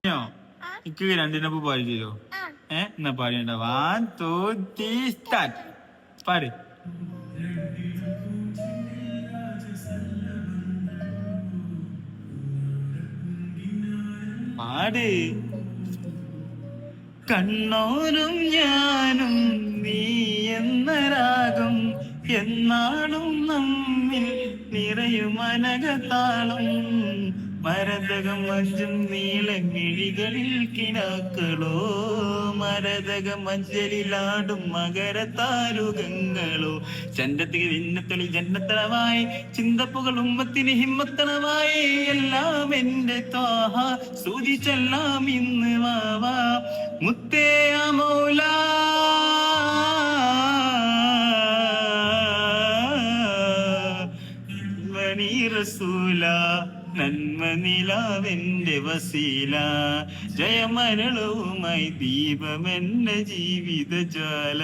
എനിക്ക് രണ്ടിനൊപ്പം പാടി തരുമോ? എന്നാ പാടിയണ്ട. 1 2 3 സ്റ്റാർട്ട്. പാട്. പാട്. കണ്ണോരും ഞാനും നീ എന്ന രാഗം എന്നാളും നമ്മിൽ നിറയും അനകതാളം. മരതകം മഞ്ചും നീളമിഴികളിൽ കിനാക്കളോ, മരതകം മഞ്ചലിലാടും മകരത്താരുകങ്ങളോ. ചന്തത്തിൽ ഭിന്നത്തൊളി ജന്നത്തളമായി ചിന്തപ്പുകൾ ഉമ്മത്തിന് ഹിമ്മത്തളമായി. എല്ലാം എന്റെ ത്വാഹ സ്തുതിച്ചെല്ലാം ഇന്ന് വാവാ മുത്തേ മൗല. റസൂല നന്മ നിലാവെന്റെ വസീല, ജയമരണവുമായി ദീപമെന്റെ ജീവിത ജ്വാല.